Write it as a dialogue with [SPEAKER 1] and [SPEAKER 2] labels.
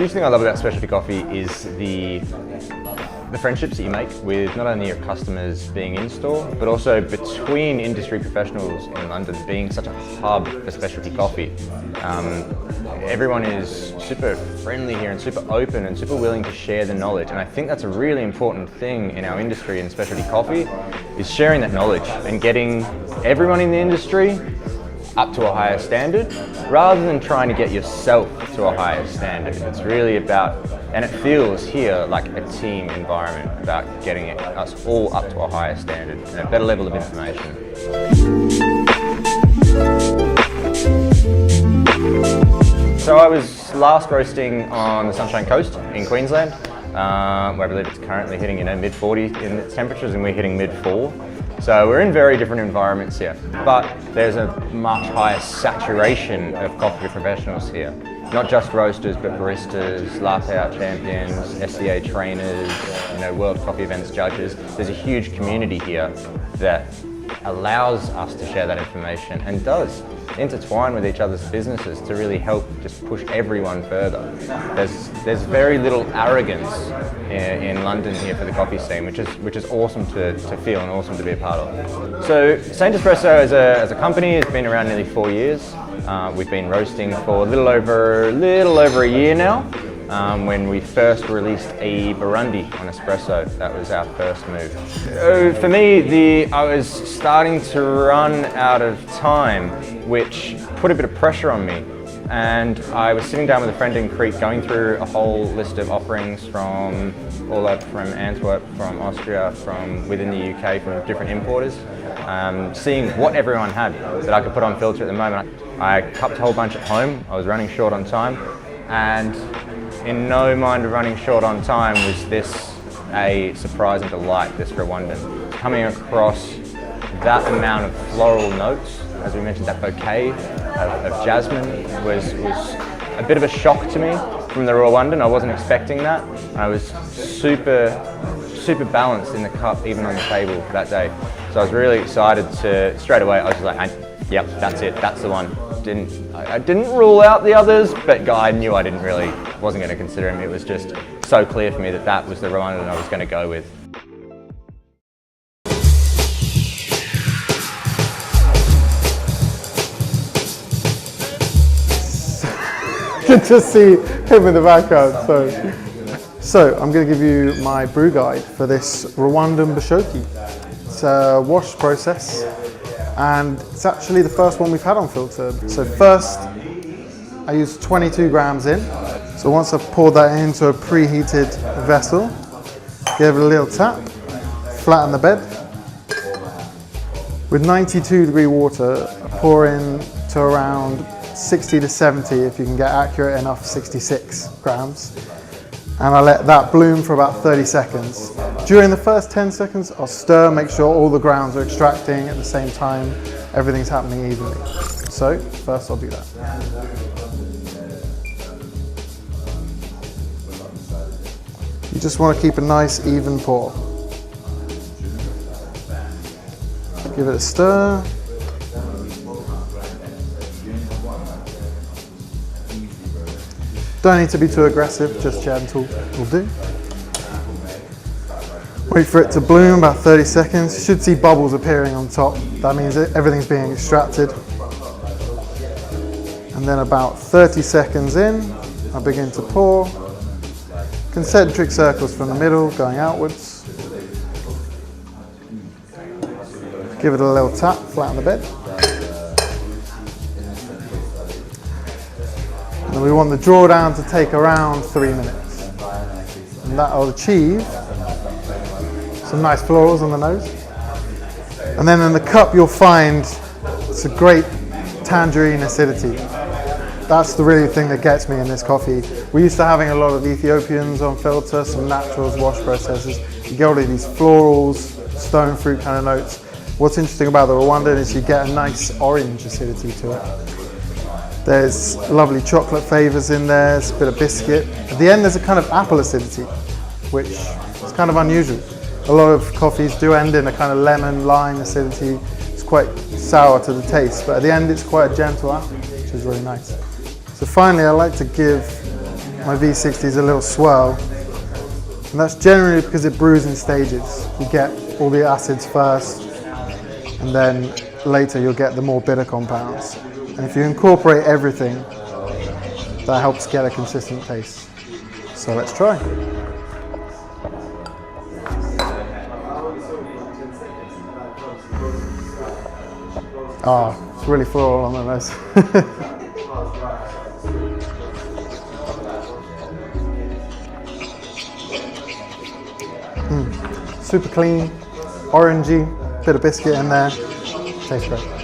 [SPEAKER 1] huge thing I love about specialty coffee is the friendships that you make with not only your customers being in store, but also between industry professionals in London, being such a hub for specialty coffee. Everyone is super friendly here and super open and super willing to share the knowledge, and I think that's a really important thing in our industry in specialty coffee, is sharing that knowledge and getting everyone in the industry up to a higher standard, rather than trying to get yourself to a higher standard. It's really about, and it feels here like a team environment, about getting us all up to a higher standard and a better level of information. So I was last roasting on the Sunshine Coast in Queensland, where I believe it's currently hitting mid-40 in its temperatures, and we're hitting mid-4. So we're in very different environments here, but there's a much higher saturation of coffee professionals here. Not just roasters, but baristas, latte art champions, SCA trainers, World Coffee Events judges. There's a huge community here that allows us to share that information and does intertwine with each other's businesses to really help just push everyone further. There's very little arrogance in London here for the coffee scene, which is awesome to feel and awesome to be a part of. So St. Espresso as a company has been around nearly 4 years. We've been roasting for a little over a year now. When we first released a Burundi on Espresso, that was our first move. For me, I was starting to run out of time, which put a bit of pressure on me. And I was sitting down with a friend in Crete, going through a whole list of offerings from all up from Antwerp, from Austria, from within the UK, from different importers, seeing what everyone had that I could put on filter at the moment. I cupped a whole bunch at home. I was running short on time, and in no mind of running short on time was this a surprise and delight, this Rwandan. Coming across that amount of floral notes, as we mentioned, that bouquet of jasmine was a bit of a shock to me from the Rwandan. I wasn't expecting that. I was super balanced in the cup, even on the table that day. So I was really excited to, straight away, I was like, yep, that's it, that's the one. I didn't rule out the others, but I knew I wasn't going to consider him. It was just so clear for me that that was the Rwandan I was going to go with.
[SPEAKER 2] Good to see him in the background. So I'm going to give you my brew guide for this Rwandan Bushoki. It's a wash process, and it's actually the first one we've had on filter. So first, I use 22 grams in. So once I've poured that into a preheated vessel, give it a little tap, flatten the bed. With 92-degree water, pour in to around 60 to 70, if you can get accurate enough, 66 grams. And I let that bloom for about 30 seconds. During the first 10 seconds, I'll stir, make sure all the grounds are extracting at the same time, everything's happening evenly. So first I'll do that. You just want to keep a nice even pour. Give it a stir. Don't need to be too aggressive, just gentle will do. Wait for it to bloom, about 30 seconds. You should see bubbles appearing on top. That means that everything's being extracted. And then about 30 seconds in, I begin to pour. Concentric circles from the middle, going outwards. Give it a little tap, flatten the bed. And we want the drawdown to take around 3 minutes. And that will achieve some nice florals on the nose. And then in the cup you'll find it's a great tangerine acidity. That's the really thing that gets me in this coffee. We're used to having a lot of Ethiopians on filter, some naturals, wash processes. You get all of these florals, stone fruit kind of notes. What's interesting about the Rwandan is you get a nice orange acidity to it. There's lovely chocolate flavors in there, there's a bit of biscuit. At the end there's a kind of apple acidity, which is kind of unusual. A lot of coffees do end in a kind of lemon, lime acidity. It's quite sour to the taste, but at the end it's quite a gentle apple, which is really nice. So finally I like to give my V60 is a little swirl. And that's generally because it brews in stages. You get all the acids first, and then later you'll get the more bitter compounds. And if you incorporate everything, that helps get a consistent taste. So let's try. Oh, it's really floral on the nose. Super clean, orangey, bit of biscuit in there. Tastes great.